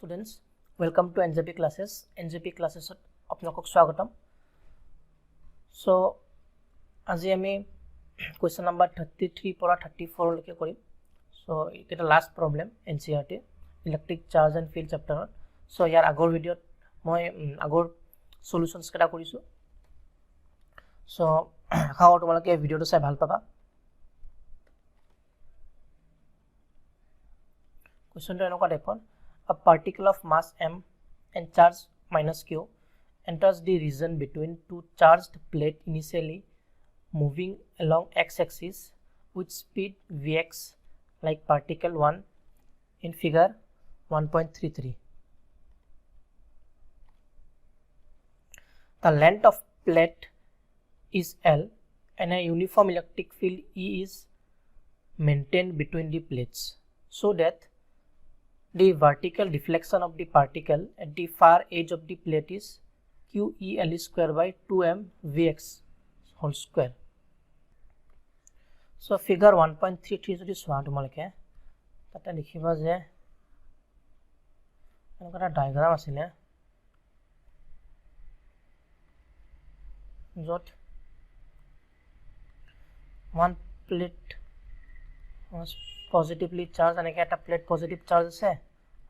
Students, welcome to NJP classes. NJP classes আপোনালোকক স্বাগতম. So, আজি আমি question number 33 পৰা 34 লৈকে কৰিম. So, এটা last problem NCERT electric charge and field chapter. So, ইয়াৰ আগৰ ভিডিঅ'ত মই আগৰ solutions কেটা কৰিছো. So, আশা তোমালোকে ভিডিঅ'টো চাই ভাল পাবা. Question টো এনেকুৱা টাইপৰ. A particle of mass m and charge minus q enters the region between two charged plates initially moving along x-axis with speed vx like particle 1 in figure 1.33. The length of plate is L and a uniform electric field E is maintained between the plates so that the vertical deflection of the particle at the far edge of the plate is QEL square by 2m Vx whole square. So figure 1.33 যদি সোয়া তোমালকে তাতে লিখিবা যে এনেকুৱা diagram আছিলে যত one plate was positively charged and a plate positive charge আছে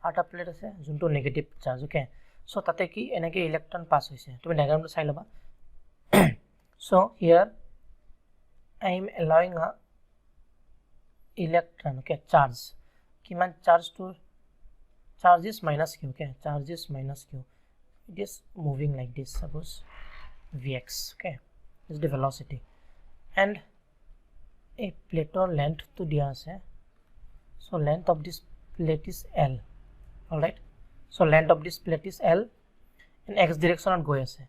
আটা প্লেট আছে যোনটো নেগেটিভ চার্জ ওকে সো তাতে কি এনেকে ইলেক্ট্রন পাস হৈছে তুমি ডায়াগ্রামটো চাই লবা so here I am allowing a electron okay charge কিমান charge to charge is minus q okay charge is minus q it is moving like this suppose vx okay this is the velocity and a plate or length to dia ase so length of this plate is L. All right, so length of this plate is L in x direction on go ase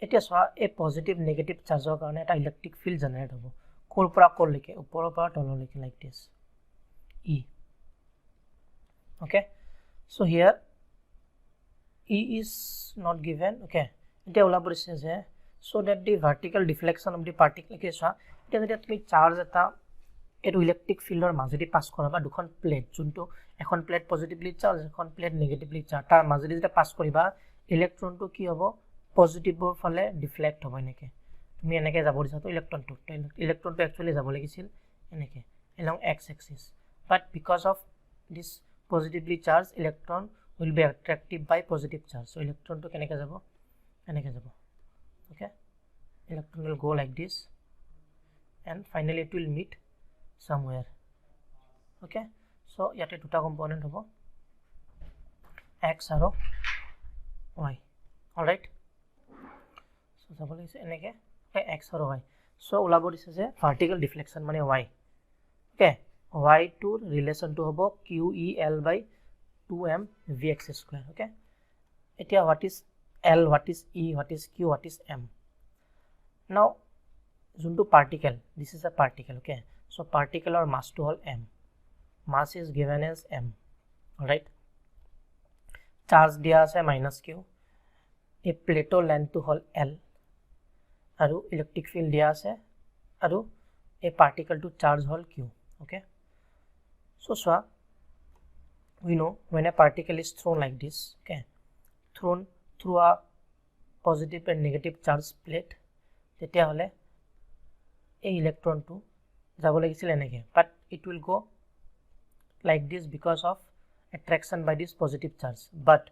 etia so a positive negative charge or karone eta electric field generate hobo kor pora kor like upor pora tolo like this E. Okay, so here E is not given okay etia ola porise je so that the vertical deflection of the particle ke so etia jodi tumi charge eta এটো electric ফিল্ডৰ মাজেদি pass কৰাবা দুখন plate যোনটো এখন plate positively charge এখন plate negatively charge তাৰ মাজেদি যেটা পাস কৰিবা ইলেক্ট্ৰনটো কি হ'ব পজিটিভৰ ফালে ডিফ্লেক্ট হ'ব এনেকে তুমি এনেকে যাব দিছা তো ইলেক্ট্ৰনটো একচুয়ালি যাব লাগিছিল এনেকে along x axis but because of this positively charged electron will be attracted by positive charge so ইলেক্ট্ৰনটো কেনেকে যাব এনেকে যাব okay electron will go like this and finally it will meet somewhere okay so yate duta component hobo x aro y all right so sabole is eneke x aro y so ulabo dise je vertical deflection mane y okay y to relation to hobo QEL by 2m Vx square okay etia what is L what is E what is Q what is M now junto particle this is a particle okay so particle or mass to all m mass is given as m all right charge dia ase minus q a plate length to all L aru electric field dia ase aru a particle to charge all q okay so we know when a particle is thrown like this okay thrown through a positive and negative charge plate tetia hole a electron to যাব লাগিছিল এনেকে but it will go like this because of attraction by this positive charge but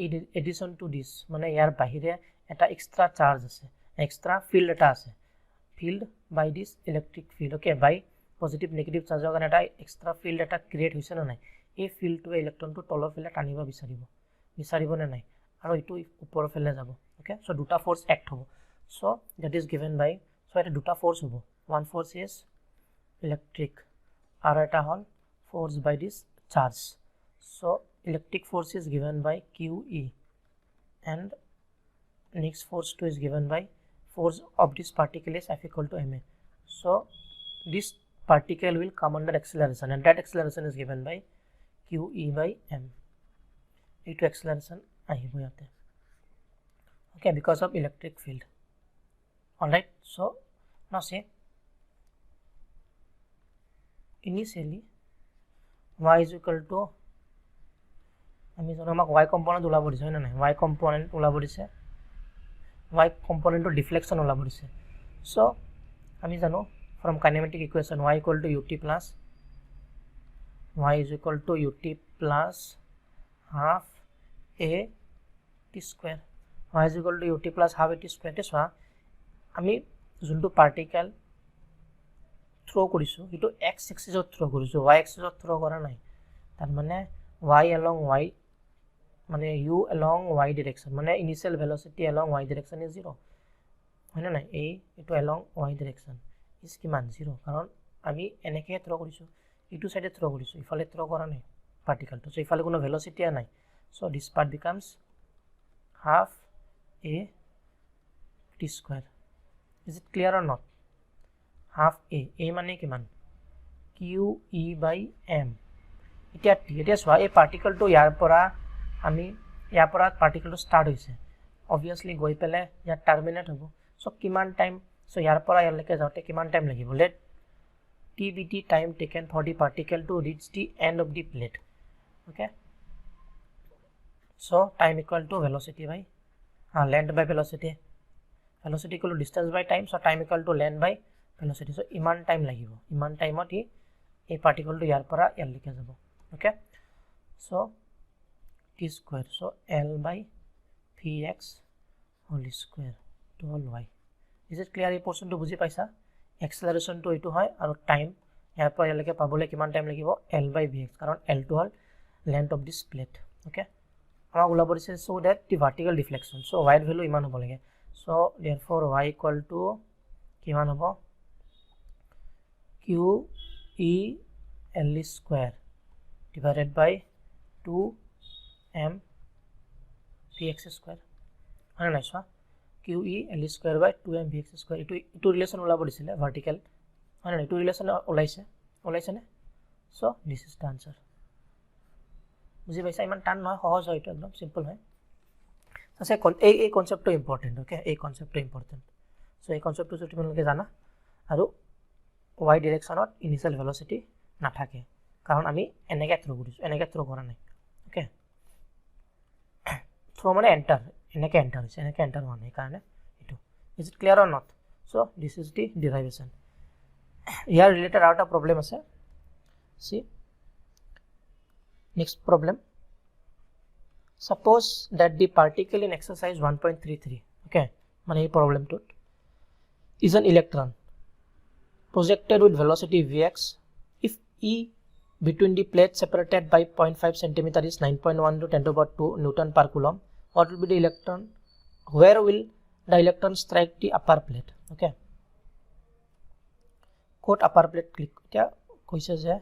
in addition to this মানে ইয়াৰ বাহিৰে এটা extra charge আছে extra field এটা আছে field by this electric field okay by positive negative চাৰ্জৰ কাৰণে এটা extra field এটা create হৈছে না নাই এই ফিল্ডটো ইলেক্ট্ৰনটো তলৰ ফালে টানিব বিচাৰিব না নাই আৰু ইটো ওপৰৰ ফালে যাব okay so দুটা ফোর্স এক্ট হ'ব so that is given by so এটা দুটা ফোর্স হ'ব one force is electric and eta hall force by this charge so electric force is given by QE and next force 2 is given by force of this particle is F equal to ma so this particle will come under acceleration and that acceleration is given by QE by m eto acceleration ahibo yate okay because of electric field all right so now see initially y is equal to আমি জানো আমাক y component ওলাব দিছে হয় না নাই y component ওলাব দিছে y কম্পোনেন্টৰ ডিফ্লেকশন ওলাব দিছে সো আমি জানো from kinematic equation y equal to ut plus y is equal to ut plus half a t square y is equal to ut plus half a t square তে সোৱা আমি যোনটো particle throw কৰিছো এটো x এক্সিছত throw কৰিছো y এক্সিছত throw কৰা নাই তাৰ মানে y along y মানে u along y direction মানে initial velocity along y direction is 0 হয় না নাই এটো along y direction is কিমান 0 কাৰণ আমি এনেকে থ্ৰো কৰিছো এটো সাইডে থ্ৰো কৰিছো ইফালে থ্ৰো কৰা নাই পাৰ্টিকেলটো সো ইফালে কোনো ভেলোসিটি নাই so this part becomes half a t square is it clear or not half a মানে কিমান q e by m এতিয়া সোৱা এই পাৰ্টিকেলটো ইয়াৰ পৰা আমি ইয়াৰ পৰা পাৰ্টিকেলটো ষ্টাৰ্ট হৈছে obviously গৈ পেলে ইয়াৰ টাৰ্মিনেট হ'ব সো কিমান টাইম সো ইয়াৰ পৰা ইয়ালৈকে যাওতে কিমান টাইম লাগিব let t be the time taken for the particle to reach the end of the plate okay so time equal to velocity by length by velocity equal to distance by time so time equal to length by velocity so iman time লাগিব iman time ot এই পাৰ্টিকেলটো ইয়াৰ পৰা ইয়ালৈকে যাব okay so t square so l by px whole square to whole y is it clear এই পোর্শনটো বুজি পাইছা acceleration to এটো হয় আৰু টাইম ইয়াৰ পৰা ইয়ালৈকে পাবলে কিমান টাইম লাগিব l by vx কাৰণ l to hall length of this plate okay আমাক ওলাব দিছে so that the vertical deflection so y value ইমান হ'ব লাগে so therefore y equal to কিমান হ'ব q e l square divided by 2m px square হয় না so q e l square by 2m px square এটো relation ওলাব দিছিলে ভাৰ্টিকেল হয় না এটো ৰিলেচন ওলাইছে নে so this is the answer বুজি পাইছা ইমান টান নহয় সহজ হয় এটো একদম সিম্পল হয় আছে এই কনসেপ্টটো ইম্পৰ্টেন্ট ওকে এই কনসেপ্টটো ইম্পৰ্টেন্ট সো এই কনসেপ্টটো যদি তোমালোকে জানা আৰু y ডাইৰেকশনত ইনিশিয়াল ভেলোসিটি নাথাকে কাৰণ আমি এনেকে থ্ৰো কৰিছো এনেকে থ্ৰো কৰা নাই ওকে থ্ৰো মানে এন্টাৰ এনেকে এন্টাৰ হৈছে এনেকে এন্টাৰ হোৱা নাই কাৰণে এটো is it clear or not so this is the derivation ইয়াৰ ৰিলেটেড আৰু এটা প্ৰবলেম আছে সি next problem suppose that the particle in exercise 1.33 okay মানে এই প্ৰবলেমটোত is an electron projected with velocity vx if e between the plates separated by 0.5 cm is 9.1 to 10 to the power 2 newton per coulomb what will be the electron where will the electron strike the upper plate okay quote upper plate click এতিয়া কৈছে যে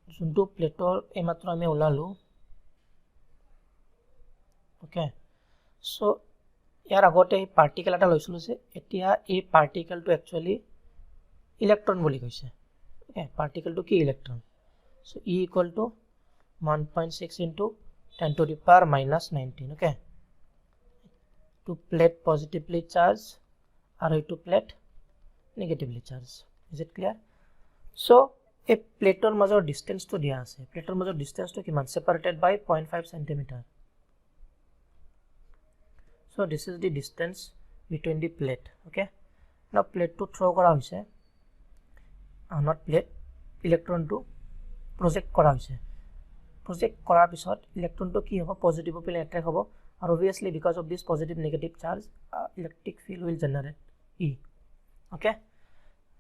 যোনটো প্লেটৰ এইমাত্ৰ আমি ওলালো okay so ইয়াৰ আগতে এই পাৰ্টিকেল এটা লৈছিলো যে এতিয়া এই পাৰ্টিকেলটো একচুয়ালি ইলেক্ট্ৰন বুলি কৈছে ওকে পাৰ্টিকেলটো কি electron so e equal to 1.6 into 10 to the power minus 19 okay to plate positively charged আৰু এইটো plate negatively charged is it clear so a plateৰ মাজৰ ডিসটেন্সটো দিয়া আছে প্লেটৰ মাজৰ ডিসটেন্সটো কিমান separated by 0.5 cm so this is the distance between the plate okay now plate to throw কৰা হৈছে not plate electron to project কৰা হৈছে project কৰাৰ পিছত electron to কি হ'ব positive পিনে attract হ'ব আৰু obviously because of this positive negative charge electric field will generate e okay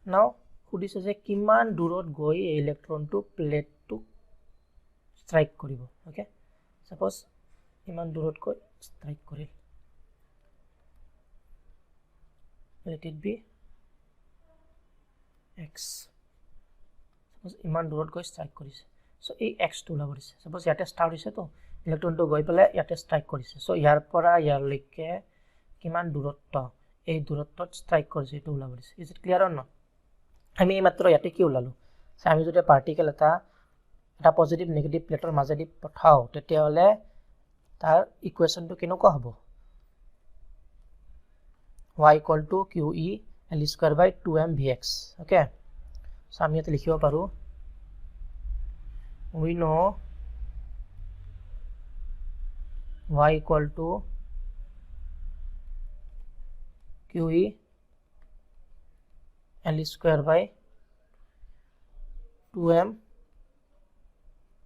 now খুদিছে যে কিমান দূৰত গৈ ইলেক্ট্ৰনটো প্লেটটো স্ট্ৰাইক কৰিব ওকে সাপোজ ইমান দূৰত গৈ স্ট্ৰাইক কৰিল let it be x suppose ইমান দূৰত গৈ স্ট্ৰাইক কৰিছে সো এই x টো ওলাব দিছে সাপোজ ইয়াতে স্টাৰ্ট হৈছে তো ইলেক্ট্ৰনটো গৈ পেলে ইয়াতে স্ট্ৰাইক কৰিছে সো ইয়াৰ পৰা ইয়ালৈকে কিমান দূৰত্ব এই দূৰত্বত স্ট্ৰাইক কৰিছে এটো ওলাব দিছে is it clear or not আমি মাত্ৰ ইয়াতে কি ওলালো আমি যদি পাৰ্টিকেল এটা পজিটিভ নেগেটিভ প্লেটৰ মাজেদি পঠাও তেতিয়া হলে তাৰ ইকুৱেশনটো কেনেকুৱা হ'ব y equal to qe l square by 2m vx okay so আমি ইয়াতে লিখিব পাৰো we know y equal to QE L square by 2m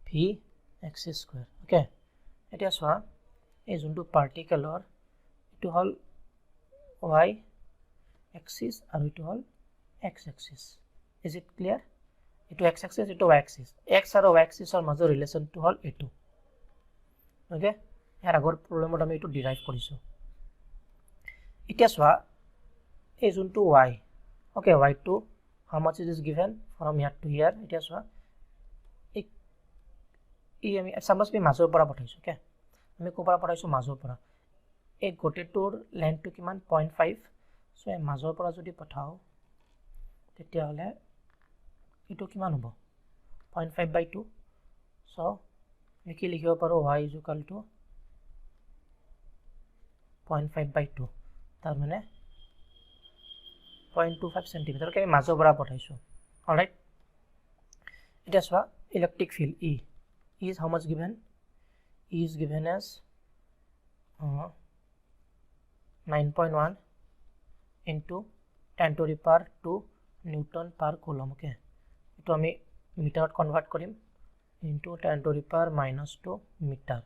v x square. Okay, এতিয়া চোৱা এই যোনটো পাৰ্টিকেলৰ এটো হল y axis আৰু এটো হল x axis. Is it clear? এটো x axis, এটো y axis. x আৰু y axis ৰ মাজৰ ৰিলেচনটো হল এটো. Okay, ইয়াৰ আগৰ প্ৰবলেমত আমি এটো ডিৰাইভ কৰিছো. এতিয়া চোৱা এই যোনটো y, okay, y2 how much it is given from here to here. এতিয়া চোৱা এই আমি সাপোজ আমি মাজৰ পৰা পঠাইছো. Okay, আমি কোপৰা পঠাইছো মাজৰ পৰা এই গোটেটোৰ লেন্থটো কিমান 0.5. সো এই মাজৰ পৰা যদি পঠাও তেতিয়া হলে এটো কিমান হ'ব 0.5/2. সো আমি কি লিখিব পাৰো y is equal to 0.5/2 তাৰ মানে 0.25 cm কে আমি মাজৰ পৰা পঠাইছো. অলৰাইট, এতিয়া চোৱা electric field E is how much given? E is given as 9.1 into 10 to the power 2 Newton per coulomb. Okay, ito ami meter convert korim into 10 to the power -2 meter.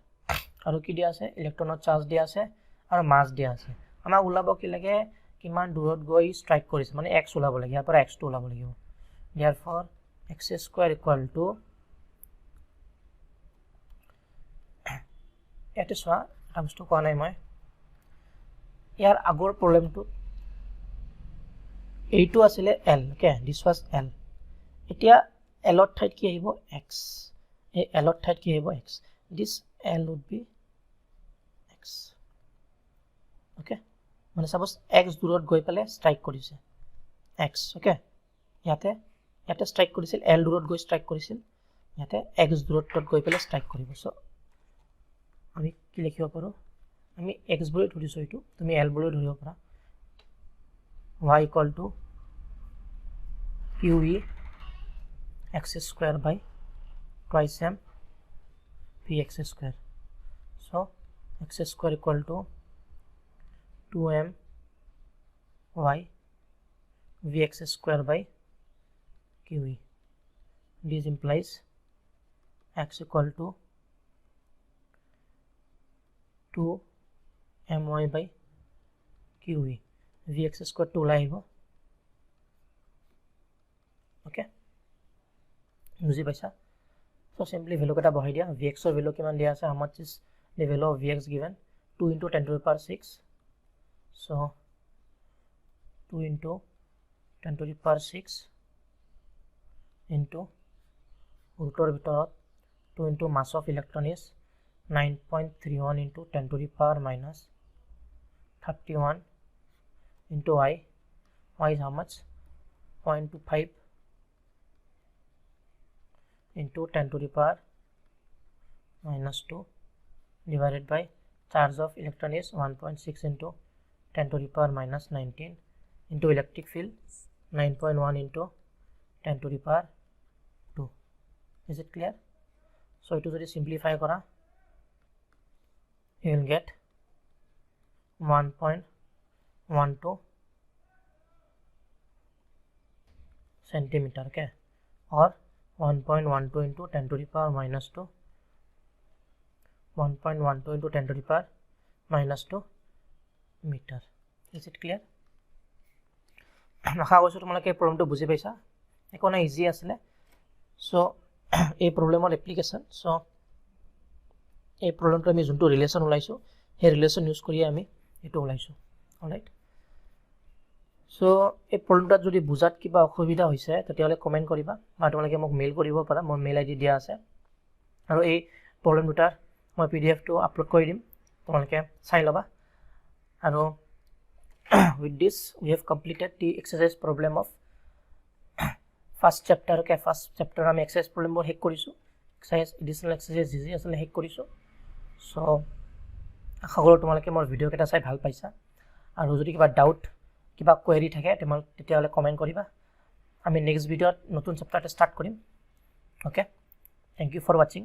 Aru ki dia ase electron charge dia ase aru mass dia ase. Ama ulabo ki lage kiman durot goi strike korise mane x ulabo lage apara x2 ulabo lagibo. Therefore x square equal to এটো সোয়া টার্মসটো কোৱা নাই মই ইয়াৰ আগৰ প্ৰবলেমটো এইটো আছিল l. Okay, this was l. এতিয়া l ৰ ঠাইত কি আহিব x. এই l ৰ ঠাইত কি আহিব x. This l would be x. Okay, মানে সাপোজ x দূৰত গৈ পালে স্ট্ৰাইক কৰিছে x. ওকে, ইয়াতে স্ট্ৰাইক কৰিছিল l দূৰত গৈ স্ট্ৰাইক কৰিছিল ইয়াতে x দূৰত গৈ পালে স্ট্ৰাইক কৰিব. সো আমি কি লিখিব পাৰো আমি x বুলি ধৰিছো এটো তুমি l বুলি ধৰিব পাৰা. y equal to QE x square by twice m px square. So x square equal to 2m y vx square by QE. This implies x equal to 2 my by QE. Vx square 2 laibo. Okay, বুজি পাইছা? So simply value kata bahai dia vx or value kiman dia ase how much is the value of vx given 2 into 10 to the power 6. So 2 into 10 to the power 6 into rotor bitorat 2 into mass of electron is 9.31 into 10 to the power minus 31 into y is how much 0.25 into 10 to the power minus 2 divided by charge of electron is 1.6 into 10 to the power minus 19 into electric field 9.1 into 10 to the power 2. Is it clear? So it is simplify kora you will get 1.12 centimeter. Okay, or 1.12 into 10 to the power minus 2 1.12 into 10 to the power minus 2 meter. Is it clear? আশা কৰিছো তোমালোকে এই প্ৰবলেমটো বুজি পাইছা একোনা easy আছিল so এই প্ৰবলেমৰ application so এই প্ৰবলেমটো আমি যোনটো ৰিলেচন উলাইছো সেই ৰিলেচন ইউজ কৰি আমি এটো উলাইছো. অলৰাইট, সো এই প্ৰবলেমটা যদি বুজাত কিবা অসুবিধা হৈছে তেতিয়ালে কমেন্ট কৰিবা বা তোমালোকে মোক মেইল কৰিব পাৰা. মোৰ মেইল আইডি দিয়া আছে আৰু এই প্ৰবলেম দুটাৰ মই পিডিএফ টো আপলোড কৰি দিম তোমালোকে চাই লবা. আৰু with this we have completed the exercise problem of first chapter. Okay, first chapter আমি exercise problem বোৰ হেক কৰিছো exercise additional exercise জিজি আসলে হেক কৰিছো. সো আশা কৰো তোমালোকে মোৰ ভিডিও কেটা চাই ভাল পাইছা আৰু যদি কিবা ডাউট কিবা কোৱেৰি থাকে তেতিয়া হলে কমেন্ট কৰিবা. আমি নেক্সট ভিডিওত নতুন চেপ্টাৰটা স্টাৰ্ট কৰিম. Okay, thank you for watching.